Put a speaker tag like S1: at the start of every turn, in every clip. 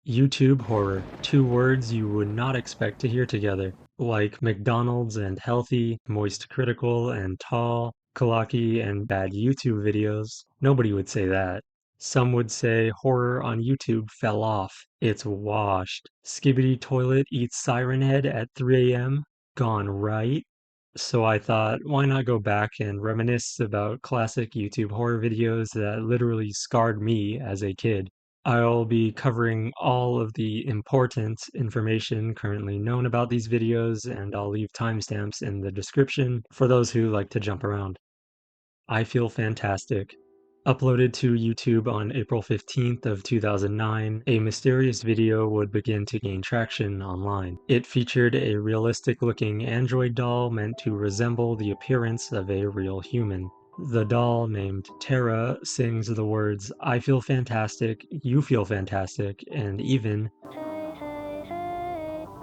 S1: YouTube horror, two words you would not expect to hear together, like McDonald's and healthy, moist critical and tall, Kalaki and bad YouTube videos. Nobody would say that. Some would say horror on YouTube fell off. It's washed. Skibbity toilet eats siren head at 3 a.m. Gone right. So I thought, why not go back and reminisce about classic YouTube horror videos that literally scarred me as a kid. I'll be covering all of the important information currently known about these videos, and I'll leave timestamps in the description for those who like to jump around. I Feel Fantastic. Uploaded to YouTube on April 15th of 2009, a mysterious video would begin to gain traction online. It featured a realistic-looking android doll meant to resemble the appearance of a real human. The doll, named Terra, sings the words, "I feel fantastic, you feel fantastic," and even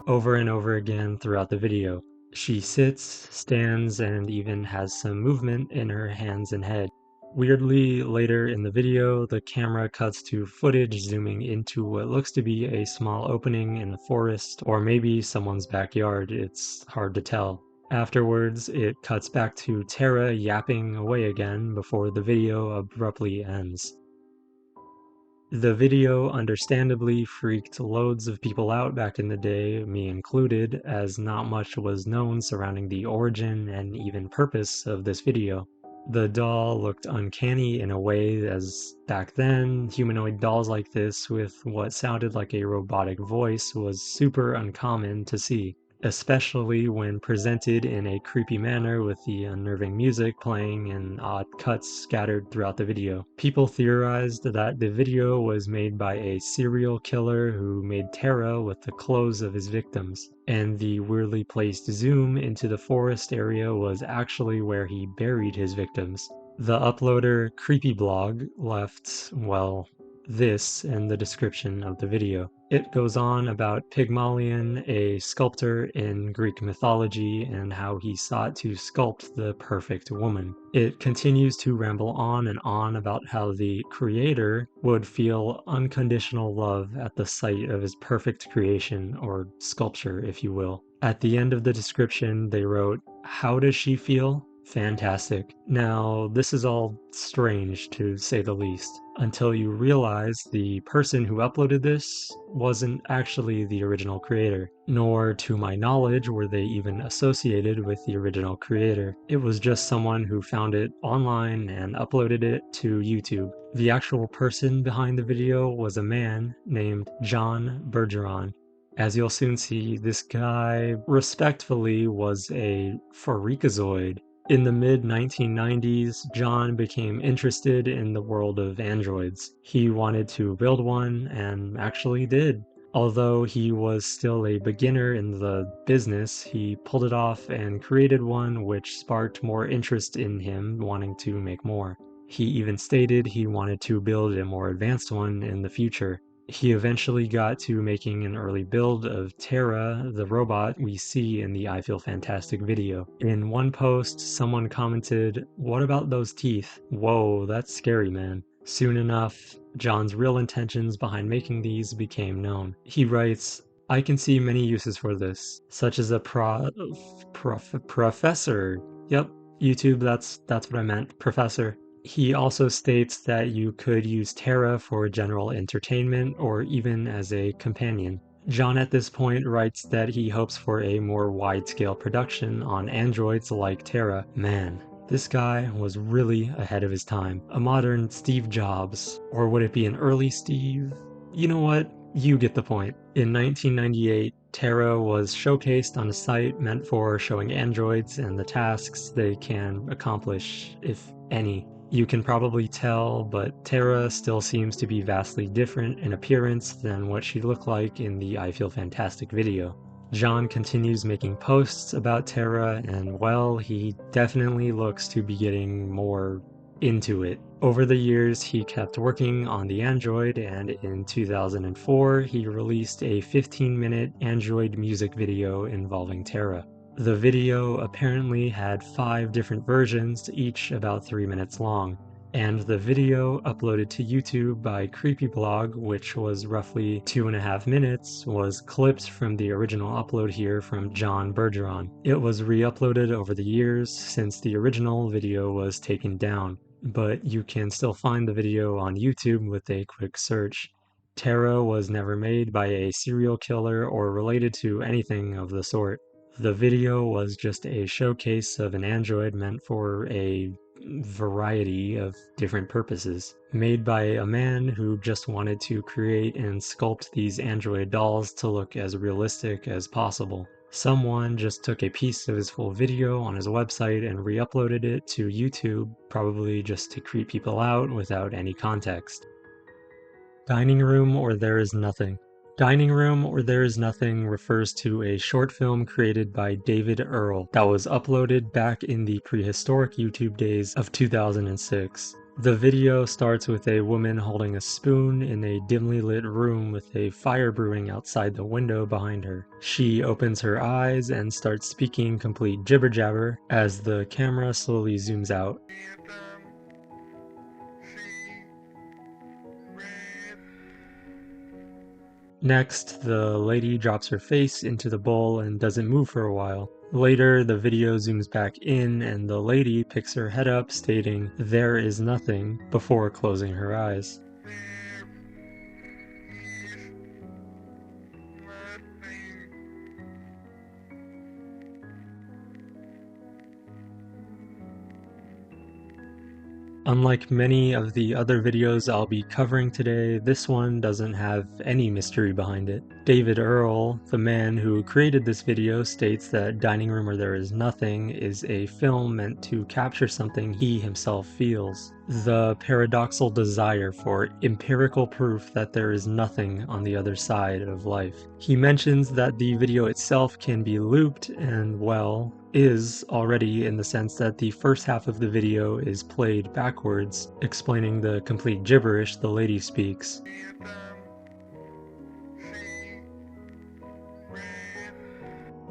S1: over and over again throughout the video. She sits, stands, and even has some movement in her hands and head. Weirdly, later in the video, the camera cuts to footage zooming into what looks to be a small opening in the forest, or maybe someone's backyard. It's hard to tell. Afterwards, it cuts back to Terra yapping away again before the video abruptly ends. The video understandably freaked loads of people out back in the day, me included, as not much was known surrounding the origin and even purpose of this video. The doll looked uncanny in a way, as back then, humanoid dolls like this with what sounded like a robotic voice was super uncommon to see, especially when presented in a creepy manner with the unnerving music playing and odd cuts scattered throughout the video. People theorized that the video was made by a serial killer who made Terra with the clothes of his victims, and the weirdly placed zoom into the forest area was actually where he buried his victims. The uploader Creepyblog left, well, this in the description of the video. It goes on about Pygmalion, a sculptor in Greek mythology, and how he sought to sculpt the perfect woman. It continues to ramble on and on about how the creator would feel unconditional love at the sight of his perfect creation, or sculpture, if you will. At the end of the description, they wrote, "How does she feel? Fantastic." Now, this is all strange to say the least, until you realize the person who uploaded this wasn't actually the original creator, nor to my knowledge were they even associated with the original creator. It was just someone who found it online and uploaded it to YouTube. The actual person behind the video was a man named John Bergeron. As you'll soon see, this guy respectfully was a freakazoid. In the mid-1990s, John became interested in the world of androids. He wanted to build one, and actually did. Although he was still a beginner in the business, he pulled it off and created one which sparked more interest in him wanting to make more. He even stated he wanted to build a more advanced one in the future. He eventually got to making an early build of Terra, the robot we see in the I Feel Fantastic video. In one post, someone commented, "What about those teeth? Whoa, that's scary, man." Soon enough, John's real intentions behind making these became known. He writes, "I can see many uses for this, such as a professor." Yep, YouTube, that's what I meant, professor. He also states that you could use Terra for general entertainment or even as a companion. John at this point writes that he hopes for a more wide-scale production on androids like Terra. Man, this guy was really ahead of his time. A modern Steve Jobs. Or would it be an early Steve? You know what? You get the point. In 1998, Terra was showcased on a site meant for showing androids and the tasks they can accomplish, if any. You can probably tell, but Terra still seems to be vastly different in appearance than what she looked like in the I Feel Fantastic video. John continues making posts about Terra, and well, he definitely looks to be getting more into it. Over the years, he kept working on the Android, and in 2004, he released a 15-minute Android music video involving Terra. The video apparently had 5 different versions, each about 3 minutes long, and the video uploaded to YouTube by Creepyblog, which was roughly 2.5 minutes, was clipped from the original upload here from John Bergeron. It was re-uploaded over the years since the original video was taken down, but you can still find the video on YouTube with a quick search. Terra was never made by a serial killer or related to anything of the sort. The video was just a showcase of an android meant for a variety of different purposes, made by a man who just wanted to create and sculpt these android dolls to look as realistic as possible. Someone just took a piece of his full video on his website and re-uploaded it to YouTube, probably just to creep people out without any context. Dining Room or There Is Nothing. Dining Room or There Is Nothing refers to a short film created by David Earl that was uploaded back in the prehistoric YouTube days of 2006. The video starts with a woman holding a spoon in a dimly lit room with a fire brewing outside the window behind her. She opens her eyes and starts speaking complete jibber jabber as the camera slowly zooms out. Next, the lady drops her face into the bowl and doesn't move for a while. Later, the video zooms back in and the lady picks her head up stating, "There is nothing," before closing her eyes. Unlike many of the other videos I'll be covering today, this one doesn't have any mystery behind it. David Earl, the man who created this video, states that Dining Room or There Is Nothing is a film meant to capture something he himself feels. The paradoxical desire for empirical proof that there is nothing on the other side of life. He mentions that the video itself can be looped and, well, is already in the sense that the first half of the video is played backwards, explaining the complete gibberish the lady speaks.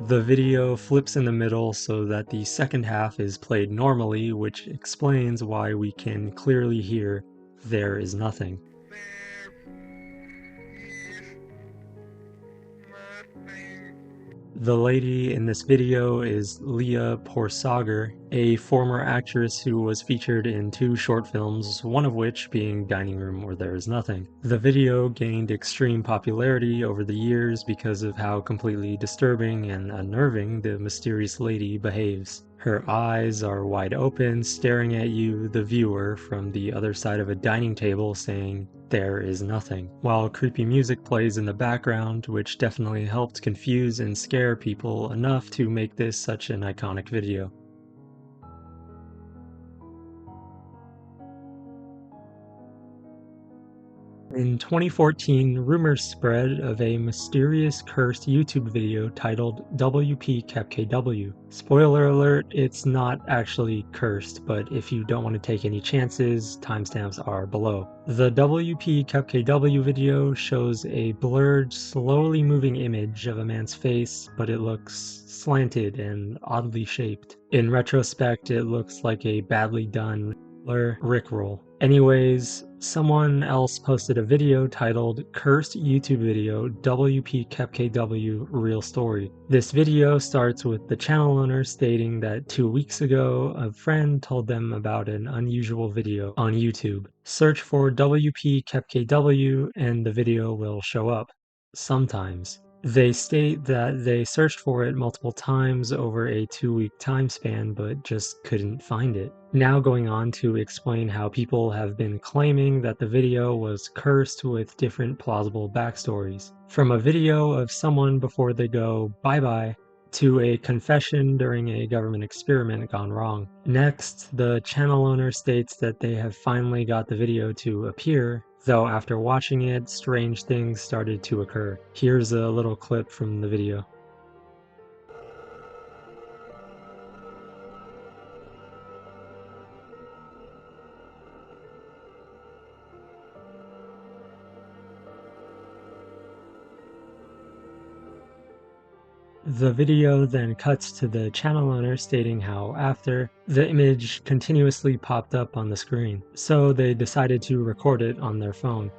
S1: The video flips in the middle so that the second half is played normally, which explains why we can clearly hear "There is nothing." The lady in this video is Leah Porsager, a former actress who was featured in 2 short films, one of which being Dining Room or There Is Nothing. The video gained extreme popularity over the years because of how completely disturbing and unnerving the mysterious lady behaves. Her eyes are wide open, staring at you, the viewer, from the other side of a dining table saying, "There is nothing," while creepy music plays in the background, which definitely helped confuse and scare people enough to make this such an iconic video. In 2014, rumors spread of a mysterious cursed YouTube video titled Wpkepkw. Spoiler alert, it's not actually cursed, but if you don't want to take any chances, timestamps are below. The Wpkepkw video shows a blurred, slowly moving image of a man's face, but it looks slanted and oddly shaped. In retrospect, it looks like a badly done Rickroll. Anyways, someone else posted a video titled Cursed YouTube Video Wpkepkw Real Story. This video starts with the channel owner stating that 2 weeks ago, a friend told them about an unusual video on YouTube. Search for Wpkepkw and the video will show up. Sometimes. They state that they searched for it multiple times over a 2-week time span but just couldn't find it. Now going on to explain how people have been claiming that the video was cursed with different plausible backstories. From a video of someone before they go bye-bye to a confession during a government experiment gone wrong. Next, the channel owner states that they have finally got the video to appear, though after watching it, strange things started to occur. Here's a little clip from the video. The video then cuts to the channel owner stating how after, the image continuously popped up on the screen, so they decided to record it on their phone.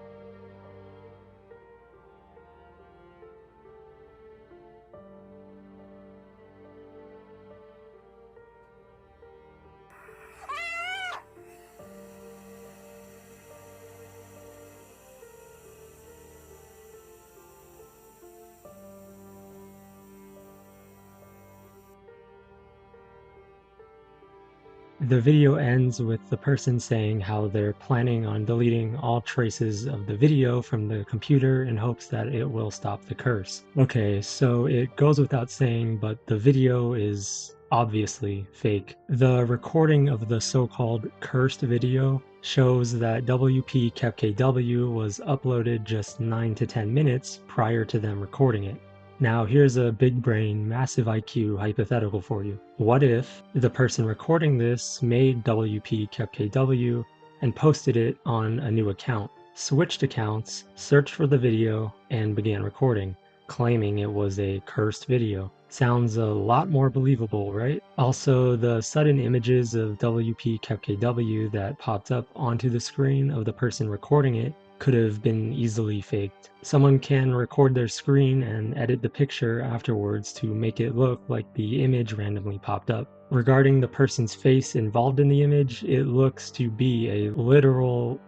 S1: The video ends with the person saying how they're planning on deleting all traces of the video from the computer in hopes that it will stop the curse. Okay, so it goes without saying, but the video is obviously fake. The recording of the so-called cursed video shows that Wpkepkw was uploaded just 9 to 10 minutes prior to them recording it. Now here's a big brain, massive IQ hypothetical for you. What if the person recording this made Wpkepkw and posted it on a new account, switched accounts, searched for the video, and began recording, claiming it was a cursed video? Sounds a lot more believable, right? Also, the sudden images of Wpkepkw that popped up onto the screen of the person recording it could have been easily faked. Someone can record their screen and edit the picture afterwards to make it look like the image randomly popped up. Regarding the person's face involved in the image, it looks to be a literal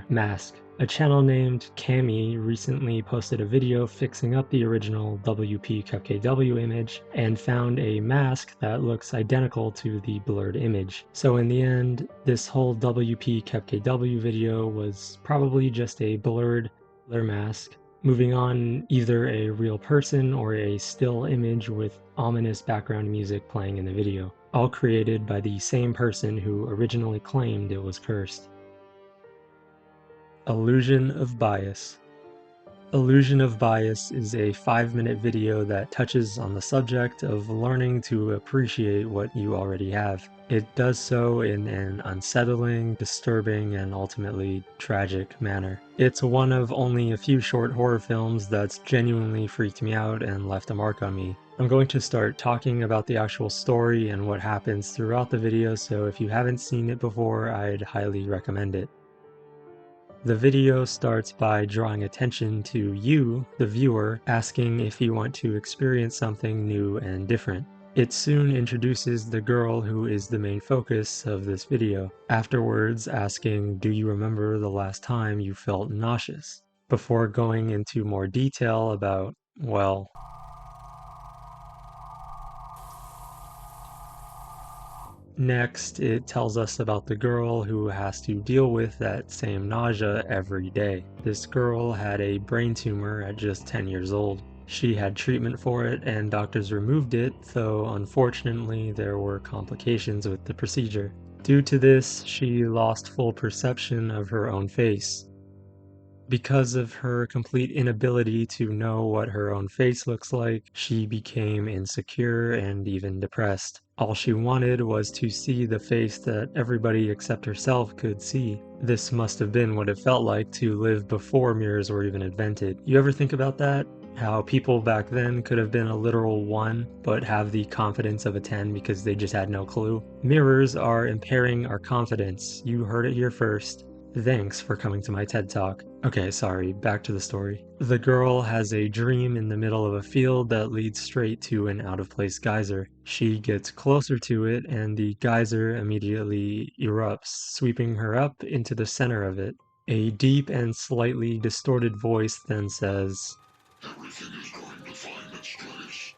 S1: mask. A channel named Kami recently posted a video fixing up the original Wpkepkw image and found a mask that looks identical to the blurred image. So in the end, this whole Wpkepkw video was probably just a blurred mask. Moving on, either a real person or a still image with ominous background music playing in the video, all created by the same person who originally claimed it was cursed. Illusion of Bias. Illusion of Bias is a 5-minute video that touches on the subject of learning to appreciate what you already have. It does so in an unsettling, disturbing, and ultimately tragic manner. It's one of only a few short horror films that's genuinely freaked me out and left a mark on me. I'm going to start talking about the actual story and what happens throughout the video, so if you haven't seen it before, I'd highly recommend it. The video starts by drawing attention to you, the viewer, asking if you want to experience something new and different. It soon introduces the girl who is the main focus of this video, afterwards asking, "Do you remember the last time you felt nauseous?" Before going into more detail about, well, next, it tells us about the girl who has to deal with that same nausea every day. This girl had a brain tumor at just 10 years old. She had treatment for it and doctors removed it, though unfortunately there were complications with the procedure. Due to this, she lost full perception of her own face. Because of her complete inability to know what her own face looks like, she became insecure and even depressed. All she wanted was to see the face that everybody except herself could see. This must have been what it felt like to live before mirrors were even invented. You ever think about that? How people back then could have been a literal 1, but have the confidence of a 10 because they just had no clue? Mirrors are impairing our confidence. You heard it here first. Thanks for coming to my TED Talk. Okay, sorry, back to the story. The girl has a dream in the middle of a field that leads straight to an out-of-place geyser. She gets closer to it and the geyser immediately erupts, sweeping her up into the center of it. A deep and slightly distorted voice then says,
S2: "Everything is going to find its place.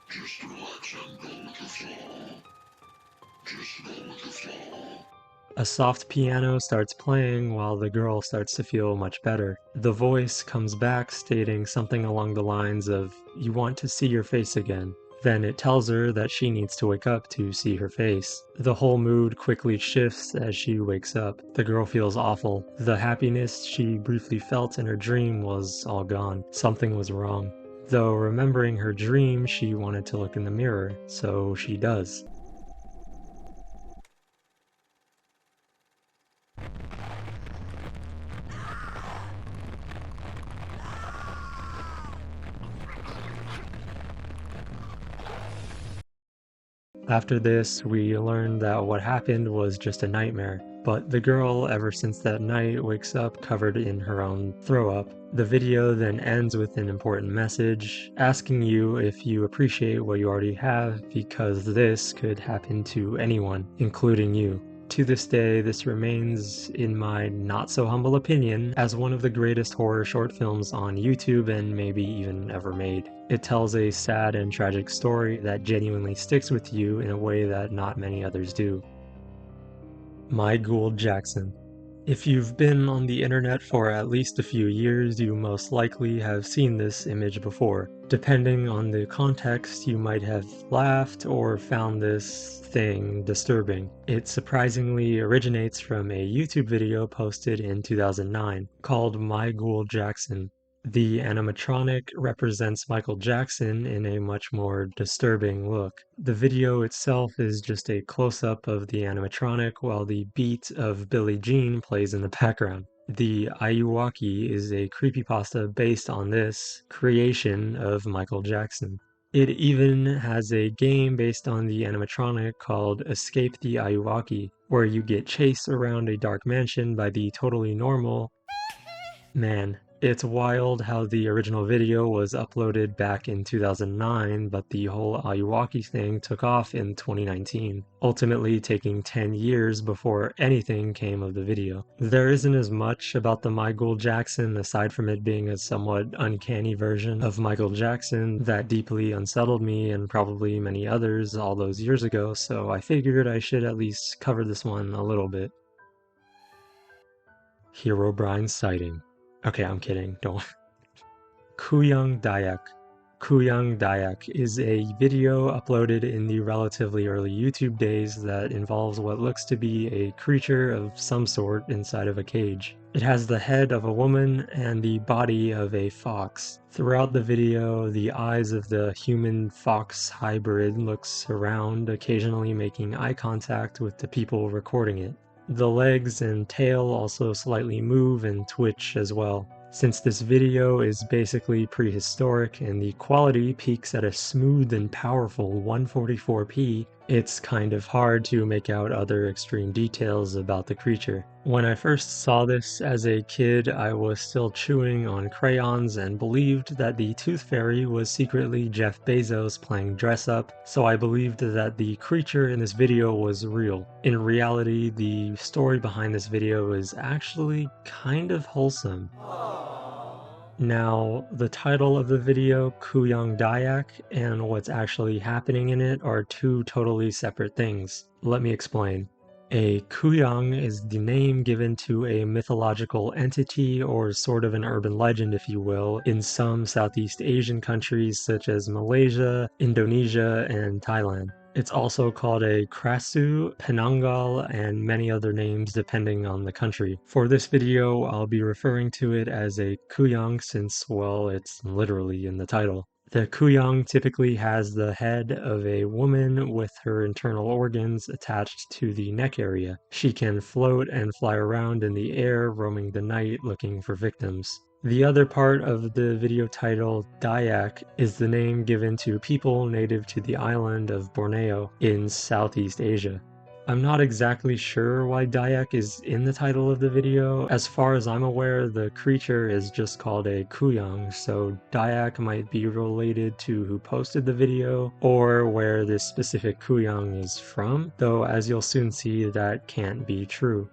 S2: Just relax and go with the flow. Just go with the flow."
S1: A soft piano starts playing while the girl starts to feel much better. The voice comes back stating something along the lines of, "You want to see your face again." Then it tells her that she needs to wake up to see her face. The whole mood quickly shifts as she wakes up. The girl feels awful. The happiness she briefly felt in her dream was all gone. Something was wrong. Though remembering her dream, she wanted to look in the mirror, so she does. After this, we learn that what happened was just a nightmare, but the girl, ever since that night, wakes up covered in her own throw-up. The video then ends with an important message, asking you if you appreciate what you already have, because this could happen to anyone, including you. To this day, this remains, in my not-so-humble opinion, as one of the greatest horror short films on YouTube and maybe even ever made. It tells a sad and tragic story that genuinely sticks with you in a way that not many others do. Ghoul Jackson. If you've been on the internet for at least a few years, you most likely have seen this image before. Depending on the context, you might have laughed or found this thing disturbing. It surprisingly originates from a YouTube video posted in 2009 called My Ghoul Jackson. The animatronic represents Michael Jackson in a much more disturbing look. The video itself is just a close-up of the animatronic while the beat of Billie Jean plays in the background. The Ayuwoki is a creepypasta based on this creation of Michael Jackson. It even has a game based on the animatronic called Escape the Ayuwoki, where you get chased around a dark mansion by the totally normal man. It's wild how the original video was uploaded back in 2009, but the whole Ayuwoki thing took off in 2019, ultimately taking 10 years before anything came of the video. There isn't as much about the My Ghoul Jackson aside from it being a somewhat uncanny version of Michael Jackson that deeply unsettled me and probably many others all those years ago, so I figured I should at least cover this one a little bit. Herobrine's sighting. Okay, I'm kidding, don't. Kuyang Dayak. Kuyang Dayak is a video uploaded in the relatively early YouTube days that involves what looks to be a creature of some sort inside of a cage. It has the head of a woman and the body of a fox. Throughout the video, the eyes of the human-fox hybrid looks around, occasionally making eye contact with the people recording it. The legs and tail also slightly move and twitch as well. Since this video is basically prehistoric and the quality peaks at a smooth and powerful 144p, it's kind of hard to make out other extreme details about the creature. When I first saw this as a kid, I was still chewing on crayons and believed that the Tooth Fairy was secretly Jeff Bezos playing dress up, so I believed that the creature in this video was real. In reality, the story behind this video is actually kind of wholesome. Now, the title of the video, Kuyang Dayak, and what's actually happening in it are two totally separate things. Let me explain. A Kuyang is the name given to a mythological entity or sort of an urban legend, if you will, in some Southeast Asian countries such as Malaysia, Indonesia, and Thailand. It's also called a Krasu, Penanggal, and many other names depending on the country. For this video, I'll be referring to it as a Kuyang since, well, it's literally in the title. The Kuyang typically has the head of a woman with her internal organs attached to the neck area. She can float and fly around in the air, roaming the night looking for victims. The other part of the video title, Dayak, is the name given to people native to the island of Borneo in Southeast Asia. I'm not exactly sure why Dayak is in the title of the video. As far as I'm aware, the creature is just called a Kuyang, so Dayak might be related to who posted the video or where this specific Kuyang is from, though as you'll soon see, that can't be true.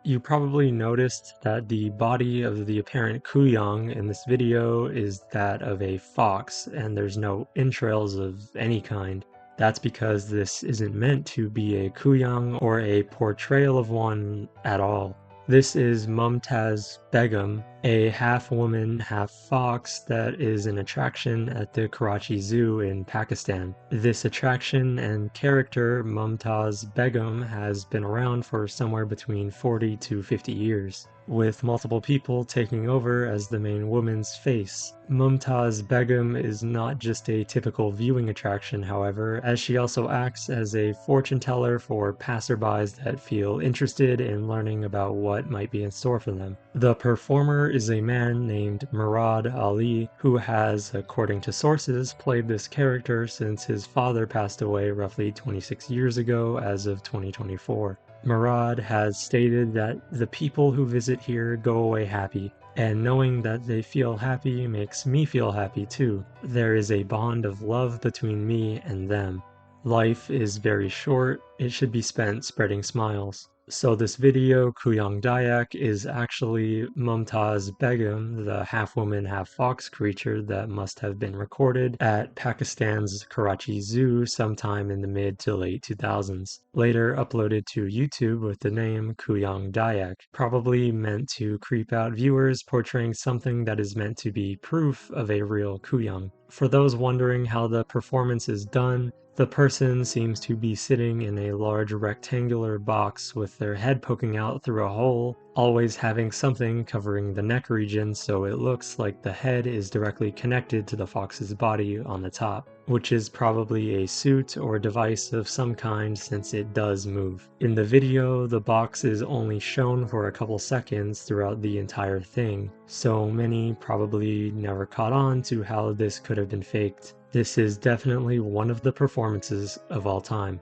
S1: You probably noticed that the body of the apparent Kuyang in this video is that of a fox, and there's no entrails of any kind. That's because this isn't meant to be a Kuyang or a portrayal of one at all. This is Mumtaz Begum, a half-woman, half-fox that is an attraction at the Karachi Zoo in Pakistan. This attraction and character, Mumtaz Begum, has been around for somewhere between 40 to 50 years, with multiple people taking over as the main woman's face. Mumtaz Begum is not just a typical viewing attraction, however, as she also acts as a fortune teller for passerbys that feel interested in learning about what might be in store for them. The performer There is a man named Murad Ali who has, according to sources, played this character since his father passed away roughly 26 years ago as of 2024. Murad has stated that the people who visit here go away happy, and knowing that they feel happy makes me feel happy too. There is a bond of love between me and them. Life is very short, it should be spent spreading smiles. So this video, Kuyang Dayak, is actually Mumtaz Begum, the half-woman, half-fox creature that must have been recorded at Pakistan's Karachi Zoo sometime in the mid to late 2000s. Later uploaded to YouTube with the name Kuyang Dayak, probably meant to creep out viewers, portraying something that is meant to be proof of a real Kuyang. For those wondering how the performance is done, the person seems to be sitting in a large rectangular box with their head poking out through a hole, always having something covering the neck region so it looks like the head is directly connected to the fox's body on the top, which is probably a suit or device of some kind since it does move. In the video, the box is only shown for a couple seconds throughout the entire thing, so many probably never caught on to how this could have been faked. This is definitely one of the performances of all time.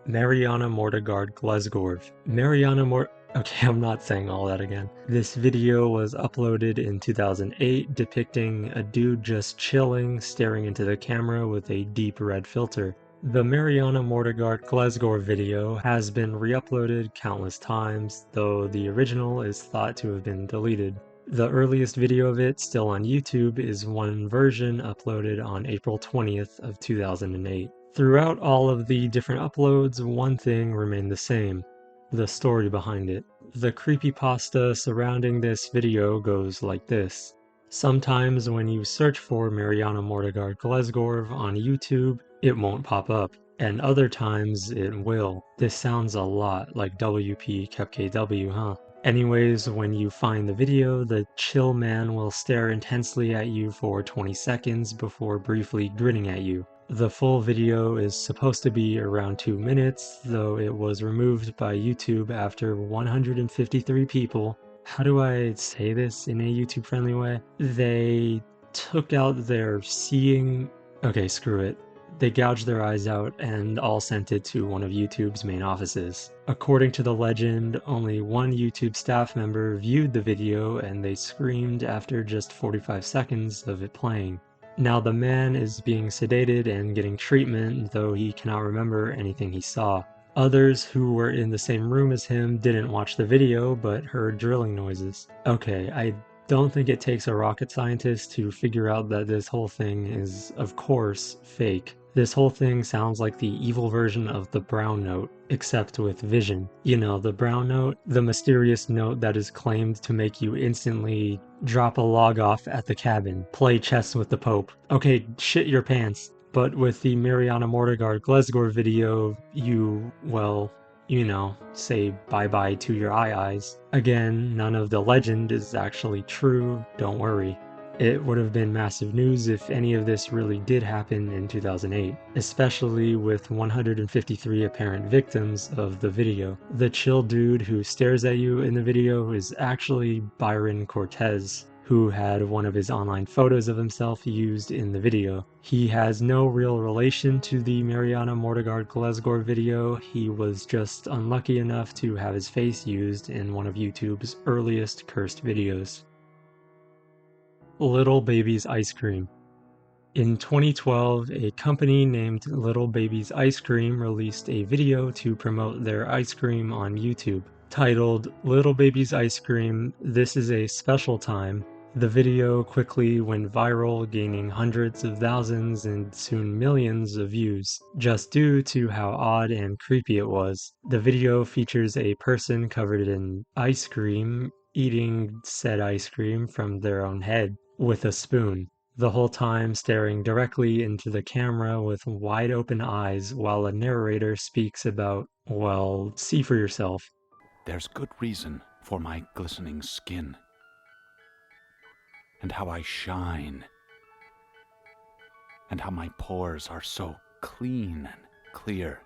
S1: Mereana Mordegard Glesgorv. Okay, I'm not saying all that again. This video was uploaded in 2008 depicting a dude just chilling, staring into the camera with a deep red filter. The Mereana Mordegard Glesgorv video has been re-uploaded countless times, though the original is thought to have been deleted. The earliest video of it, still on YouTube, is one version uploaded on April 20th of 2008. Throughout all of the different uploads, one thing remained the same: the story behind it. The creepypasta surrounding this video goes like this. Sometimes when you search for Mereana Mordegard Glesgorv on YouTube, it won't pop up, and other times it will. This sounds a lot like Wpkepkw, huh? Anyways, when you find the video, the chill man will stare intensely at you for 20 seconds before briefly grinning at you. The full video is supposed to be around 2 minutes, though it was removed by YouTube after 153 people. How do I say this in a YouTube friendly way? They took out their seeing... Okay, screw it. They gouged their eyes out and all sent it to one of YouTube's main offices. According to the legend, only one YouTube staff member viewed the video and they screamed after just 45 seconds of it playing. Now the man is being sedated and getting treatment, though he cannot remember anything he saw. Others who were in the same room as him didn't watch the video but heard drilling noises. Okay, I don't think it takes a rocket scientist to figure out that this whole thing is, of course, fake. This whole thing sounds like the evil version of the brown note, except with vision. You know, the brown note, the mysterious note that is claimed to make you instantly drop a log off at the cabin, play chess with the Pope. Okay, shit your pants. But with the Mereana Mordegard Glesgorv video, you, well, you know, say bye-bye to your eyes. Again, none of the legend is actually true, don't worry. It would have been massive news if any of this really did happen in 2008, especially with 153 apparent victims of the video. The chill dude who stares at you in the video is actually Byron Cortez, who had one of his online photos of himself used in the video. He has no real relation to the Mereana Mordegard Glesgorv video. He was just unlucky enough to have his face used in one of YouTube's earliest cursed videos. Little Baby's Ice Cream. In 2012, a company named Little Baby's Ice Cream released a video to promote their ice cream on YouTube. Titled Little Baby's Ice Cream, This is a Special Time, the video quickly went viral, gaining hundreds of thousands and soon millions of views, just due to how odd and creepy it was. The video features a person covered in ice cream, eating said ice cream from their own head with a spoon, the whole time staring directly into the camera with wide open eyes while a narrator speaks about, well, see for yourself.
S3: There's good reason for my glistening skin, and how I shine, and how my pores are so clean and clear.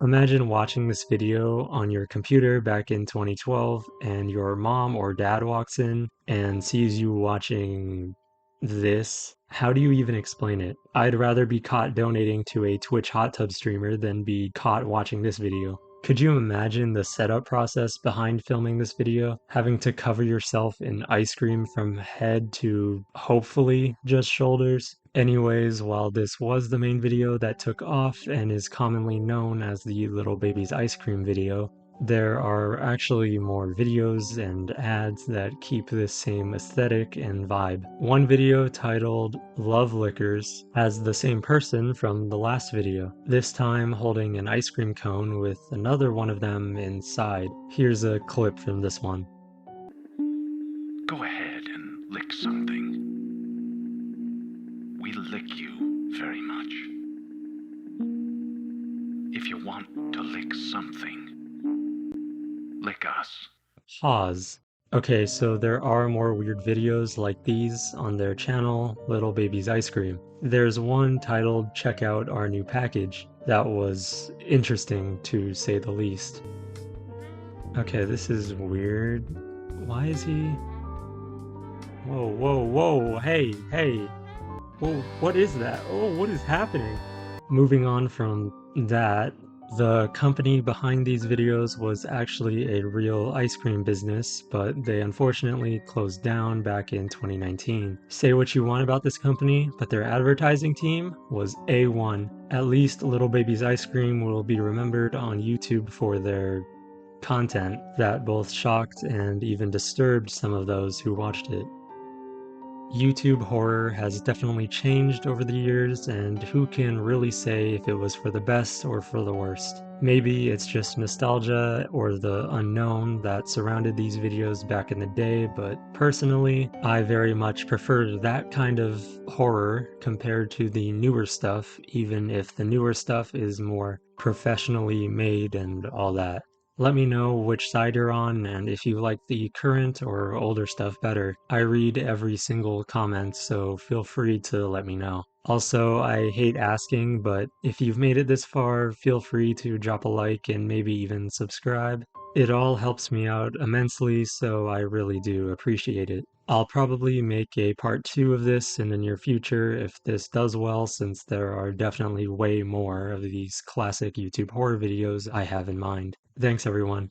S1: Imagine watching this video on your computer back in 2012 and your mom or dad walks in and sees you watching this. How do you even explain it? I'd rather be caught donating to a Twitch hot tub streamer than be caught watching this video. Could you imagine the setup process behind filming this video? Having to cover yourself in ice cream from head to hopefully just shoulders? Anyways, while this was the main video that took off and is commonly known as the Little Baby's Ice Cream video, there are actually more videos and ads that keep this same aesthetic and vibe. One video titled Love Lickers has the same person from the last video, this time holding an ice cream cone with another one of them inside. Here's a clip from this one.
S3: Go ahead and lick something. We lick you very much. If you want to lick something, lick us.
S1: Pause. Okay, so there are more weird videos like these on their channel, Little Baby's Ice Cream. There's one titled Check Out Our New Package that was interesting to say the least. Okay, this is weird. Why is he... Whoa, whoa, whoa, hey, hey. Whoa, what is that? Oh, what is happening? Moving on from that, the company behind these videos was actually a real ice cream business, but they unfortunately closed down back in 2019. Say what you want about this company, but their advertising team was A1. At least Little Baby's Ice Cream will be remembered on YouTube for their content that both shocked and even disturbed some of those who watched it. YouTube horror has definitely changed over the years, and who can really say if it was for the best or for the worst? Maybe it's just nostalgia or the unknown that surrounded these videos back in the day, but personally, I very much preferred that kind of horror compared to the newer stuff, even if the newer stuff is more professionally made and all that. Let me know which side you're on and if you like the current or older stuff better. I read every single comment, so feel free to let me know. Also, I hate asking, but if you've made it this far, feel free to drop a like and maybe even subscribe. It all helps me out immensely, so I really do appreciate it. I'll probably make a part 2 of this in the near future if this does well, since there are definitely way more of these classic YouTube horror videos I have in mind. Thanks everyone.